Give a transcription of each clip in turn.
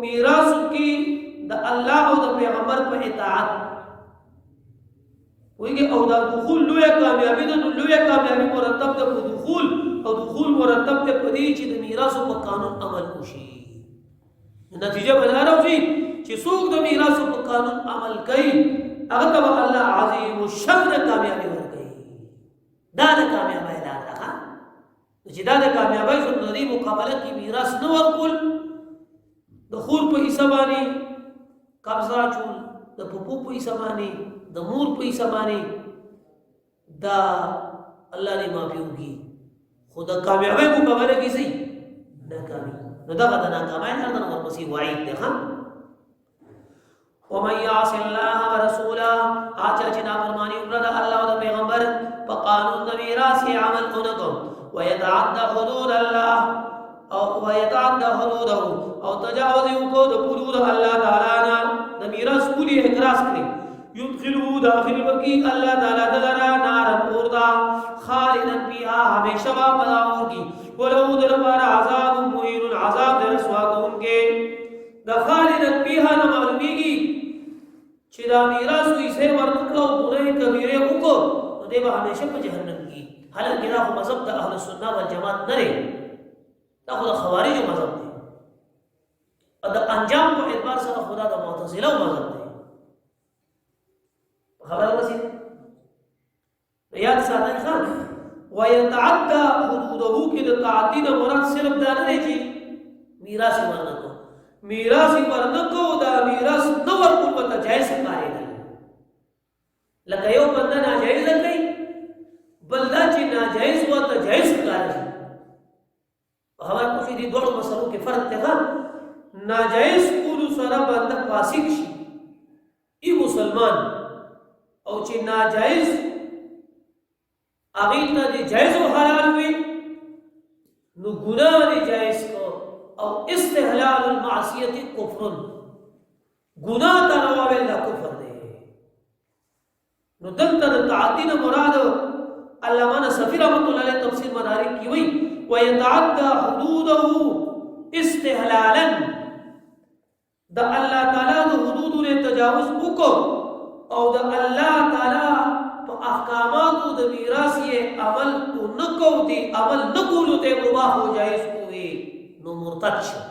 میراث کی د الله او د پیغمبر په اطاعت ویږي او دا دخول لوی کامیابی ده لوی کامیابی مرتب ده په دخول او دخول مرتب ده په دې چې د میراث په قانون عمل وشي نتیجه به دا راوځي چې څوک د میراث په قانون عمل کوي هغه ته الله عظیم الشان کامیابی ورکوي دا د کامیابی اعلان ده چې دا د کامیابی سنتي مقابله کې میراث نه ورکول د خور په حساب باندې قبضه چول د پپو په حساب باندې د مور په حساب باندې دا الله دې معافي وکړي خو د کامیابی مقابله کې صحیح ناکامي نو دغه د ناکامۍ نه د ورپسې وعید دی ښه ومن يعص الله ورسوله آچا چې نافرماني وکړه د الله او د پیغمبر په قانون د میراث کې عمل ونکړو ويتعدى حدود الله او ويتعدى حدوده او تجاوز وکړو د حدود الله تعالی نه د میراث کولي اعتراض کړي يدخله داخل وکي الله تعالی دلرا نار اوردا خالدا فيها همیشه پداورږي ولو دربار عذاب مهين عذاب در رسوا کوونکې د خالدا فيها نه معلومیږي چې دا میراث وي سه ورنکړو ګناه کبیره وکړو نو دی به همیشه په جهنم کې حالانکه دا مذهب د اهل سنت والجماعت نه لري دا خو د خوارج مذهب دی او د انجام په اعتبار سره خدا د معتزله مذهب دی خبر وسی یاد ساتئ خان ويتعدى حدوده کې د تعدی نه مراد صرف دا نه دی چې میراث ورنکو میراث ورنکو دا میراث نو ورکول وته جایز کاری دی لکه یو بنده ناجایز کوي بلدا چې ناجایز وته جایز کاری دی خبر کوشي دي دوه مسلو کې فرق دی ناجایز کول سره بنده فاسق شي ای مسلمان او چې ناجایز هغه ته دی جایز او حلال وي نو ګناه دی جایز کو او استحلال المعصیت کفر ګناه ته راوړل دا کفر دی نو دلته تعدی نه مراد علامه نصفی رحمۃ اللہ علیہ تفسیر مدارک کی وی ويتعدى حدوده استحلالا دا الله تعالی د حدود له تجاوز وکړو او د الله تعالی په احکاماتو د میراث یې عمل نکو دي عمل نکولو ته مباح او جائز کوي نو مرتد شو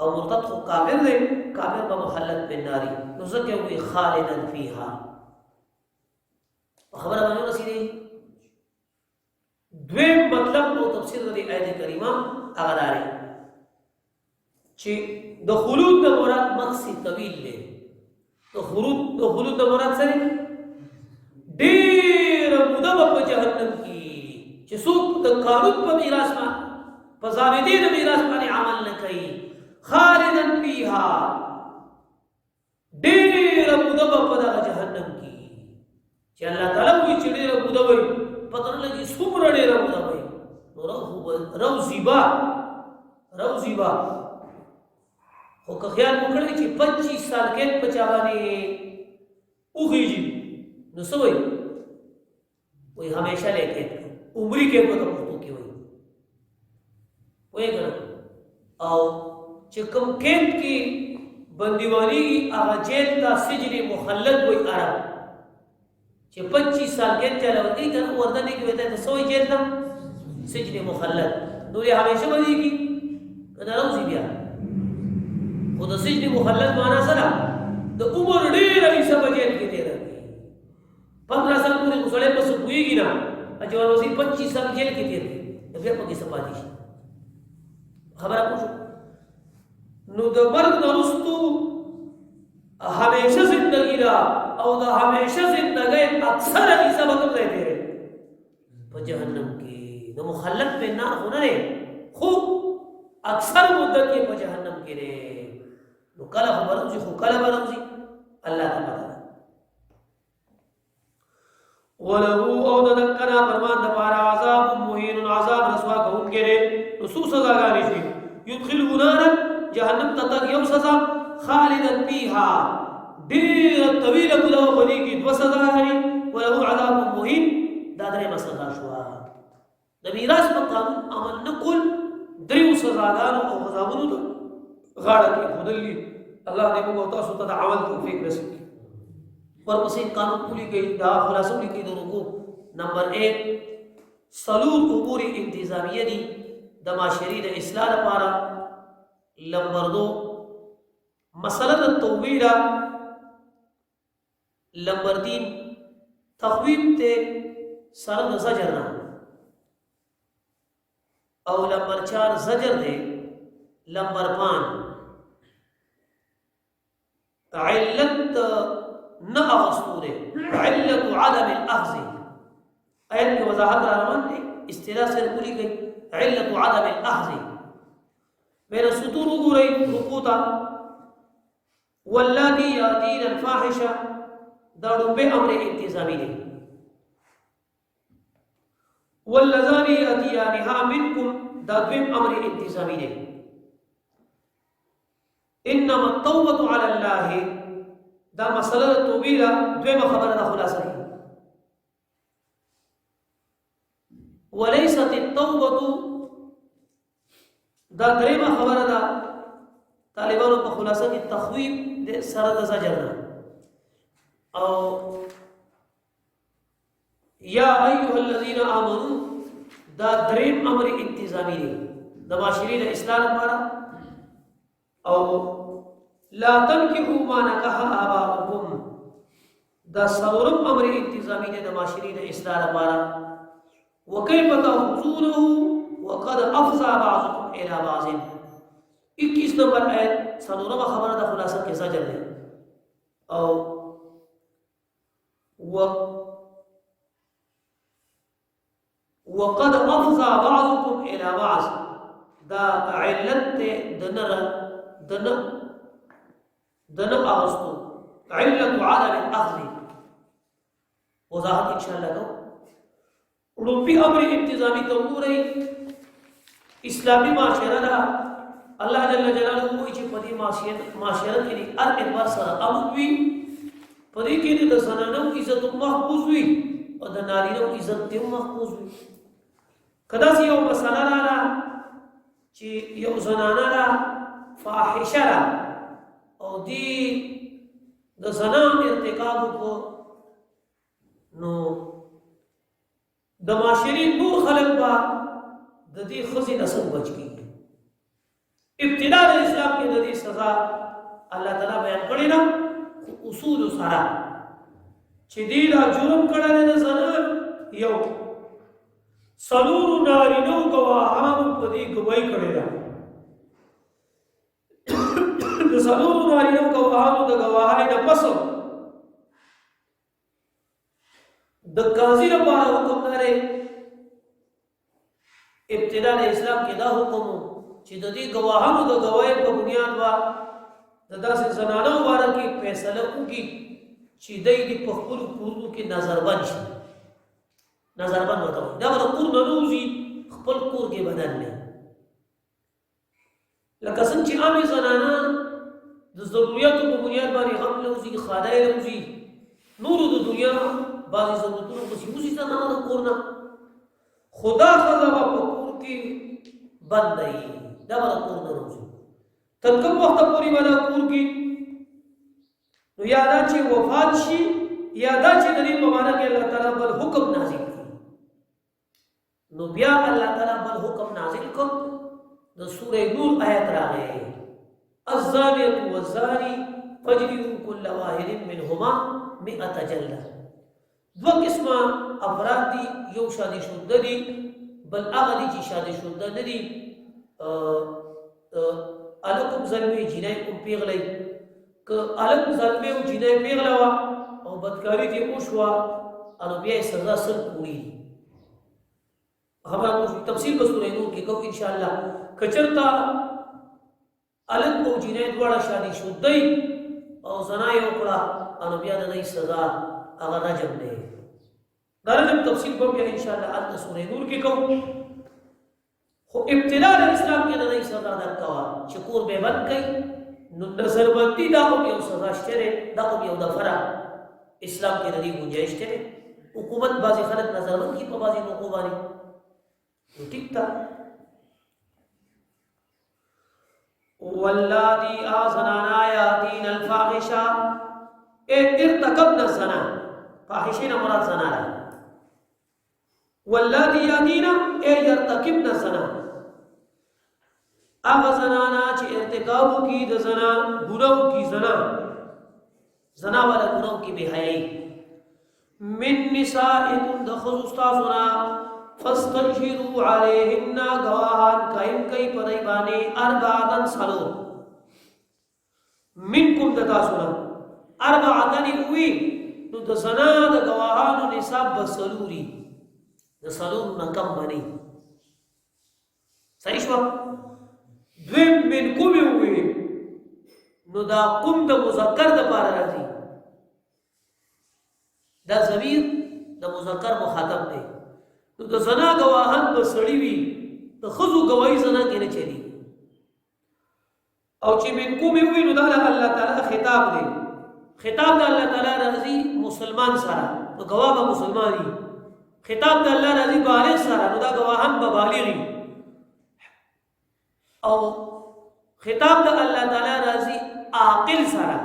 او مرتد خو کافر دی کافر په محلت بالنار نو ځکه وي خالدا فيها خبره باندې رسیدي دویم مطلب او تفسیر د آیت کریمه هغه لري چې د خلود د مراد مقصد طویل دی د خلود د مراد سره ډېر موده په جهنم کې چې څوک د قانون په میراث باندې په ضابطې د میراث باندې عمل نه کوي خالدا فيها ډېر موده په جهنم کې چې الله تعالی وی چې ډېر موده وي پته نه لګي څومره ډېر موده وي نو رو زیبا خو که خیال وکړئ چې 25 سال کې په چا باندې اوږيږي نو څه وایي وایي همیشه لیکي عمرې کې په پښتو کې وایي او چې کوم کېمپ کې بندیوانی هغه جیل ته سجن مخلد وایي عرب چې 25 سال کې چا لوي کنه ورته کې وته د سوې جیل ته سجن مخلد نو یې همیشه ودی کی کدا روزي بیا خو د سجن مخلد معنا سره د عمر ډېر ایسه بجیل کې تیر 15 سال پورې مسلې په سپويږي نه چې ورسې 25 سال جیل کې تیر بیا په کې سپاتې شي خبره پوښو نو د مرګ وروسته همیشه زندگی را او د همیشه زندگی اکثر ایسه وخت دی په جهنم کې د مخلد په نار هونه خو اکثر مدت کې په جهنم کې لري نو کله خبرږي خو کله برږي الله تعالی ولو او دکنا فرمان د پاره عذاب مهین عذاب رسوا کوم کې لري نو سو سزا غاري شي يدخل نارا جهنم تک یو سزا خالدا فيها ډیر طويله ګلو بني کې دو سزا لري ولو عذاب مهین دا درې مسله شو د میراث په قانون عمل نکول دریو سزاګانو او غضبونو غاړه کې خدلی الله دې موږ تاسو ته د عمل توفیق نصیب کړي ورپسې قانون پوری کوي دا خلاصو لیکي د رکوع نمبر 1 سلور امور انتظامیه دي د معاشري د اصلاح لپاره نمبر 2 مسله التوبیره نمبر 3 تخویب ته سره د زجر نه او نمبر 4 زجر دے نمبر 5 علت نہ اغسطو دے علت عدم الاخذ آیت کی وضاحت روان دے اصطلاح سے بولی گئی علت عدم الاخذ میرا سطور ہو رہی رکوتا واللاتي ياتين الفاحشه داڑو بے امر انتظامی دے واللذان ياتيانها منكم دا دویم امر انتظامی دے انما التوبه على الله دا مسئلہ توبیرہ دویم خبر دا خلاصہ کی وليست التوبه دا دریم خبر دا طالبانو په خلاصہ کی تخویب دے سره د زجر او یا ایها الذین آمنوا دا دریم امر انتظامی دی د معاشري د اصلاح لپاره او لا تنكحوا ما نكح آباؤكم دا څلورم امر انتظامی دی د معاشري د اصلاح لپاره وكيف تأخذونه وقد افضى بعضكم الى بعض 21 نمبر آیت څلورمه خبره د خلاصه کې زجر دی او وقد افضى بعضكم الى بعض دا علت دنر اغسطو علت عدم الاخذ وضاحت انشاءاللہ کو ربی امر انتظامی تنگو رہی اسلامی معاشرہ دا اللہ جل جلالہ ہوئی چی پدی معاشرہ کی دی ار اعتبار سر امن ہوئی پدی کی دی دا زنانو عزت محفوظ ہوئی اور دا نارینو عزت دیو محفوظ ہوئی کدا سی یو مسئلہ را چی یو زنانا را فاحشہ را او دی دا زنان ارتکابو کو نو دا معاشری نور خلق با دا دی خزی نسل بچ کی ابتداء اسلام کی دا دی سزا اللہ تعالیٰ بیان کری نا اصول سارا چی دی دا جرم کڑا دا زنان یو سلور نارینو گواهانو پدی گواہی کړی دا د سلور نارینو گواهانو د گواهی نه پس د قاضي لپاره حکم لري ابتداء اسلام کې دا حکم چې د دې گواهانو د گواہی په بنیاد وا د داسې زنانو باره کې فیصله وکړي چې دوی په خپل کورونو کې نظربند شي نظربند وته دا ور کور نه روزي خپل کور کې بدل نه لکه څنګه چې عامه زنانه د ضرورتو په بنیاد باندې هم روزي خدای روزي نور د دنیا بعضی ضرورتونو په سیمو سي نه د کور نه خدا خدا په کور کې بند دی دا ور کور نه روزي تر کوم وخت پورې باندې کور کې نو یادا چې وفات شي یادا چې د دې مبارک الله تعالی بل حکم نازل نو بیا اللہ تعالیٰ بل حکم نازل کر دا سورہ نور آیت راگئے الزانیت والزانی فجلدوا کل واحد منہما 100 جلدہ دو قسم افراد دی یو شادی شدہ دی بل اغلی چی شادی شدہ دی علکم ظلمی جنائی کم پیغلی کہ علم ظلمی و جنائی پیغلوا او بدکاری دی اوشوا انو بیائی سزا سر پوری ہمارا تفصیل کو سورہ نور کی کو انشاءاللہ کچرتا الگ کو جنہیں دوڑا شادی شدئی او زنائی اکڑا انو بیا دنائی سزا اگر رجم دے رجم تفصیل کو بیا انشاءاللہ آتا سورہ نور کی کو خو ابتلاء اسلام کی دنائی سزا در کوا شکور بے بند کئی نظر بندی داو بیو سزا شترے داو بیو دفرہ اسلام کی دنائی گنجائش ترے حکومت بازی خلق نظر بند کی پا بازی نقوبانی ٹھیک تھا واللاتي آزنانا ياتين الفاحشة ارتكبنا الزنا فاحشين مراد زنا واللاتي ياتين يرتكبنا الزنا زنانا چه ارتکابو کی د زنا گناو کی زنا والا گناو کی بے حیائی من نسائکم دخل استاسنا فاستشهدوا علیہن گواہان قائم کئی پریبانے اربعتن سلو منکم دتاسنا اربعتن اوی نو د زنا د گواهانو نصاب بسلوری د سلور نکم بنی صحیح شو دویم من کوم وی نو دا قوم د مذکر د پاره راځي دا ضمیر د مذکر مخاطب دی نو د زنا گواهان بسړی وی د خزو گواہی زنا کې نه چلی او چې من کوم وی نو دا الله تعالی خطاب دی خطاب د الله تعالی راځي مسلمان سره نو گواه به مسلمانی خطاب د الله راځي بالغ سره نو دا گواهان به بالغی او خطاب د الله تعالی راځي عاقل سره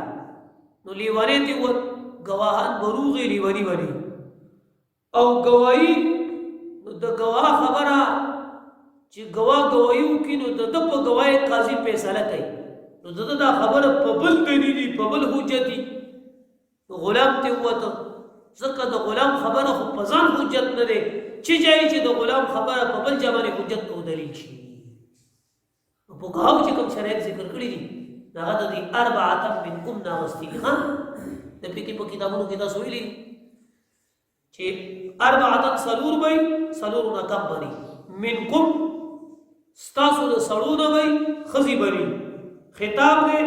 نو لیوانه دی و گواهان بروغی لیوانی ولی او گواہی د گواه خبره چې گواه گوايو کینو د په گواهی قاضي فیصله کوي نو دا خبره په بل دلیل په بل حجتي غلام ته وته ځکه د غلام خبره خو په ځان حجت نه ده چې ځای چې د غلام خبره په بل ځمانه حجت او دلیل شي په کاو چې کوم شرایط ذکر کړی دي دا د دې اربعه منکم ناغستی ها د پکې په کتابونو کې دا سویلي چې اربعه سلور وي سلور نکم بني منکم ستاسو د سړو نه وي خزي بني خطاب دې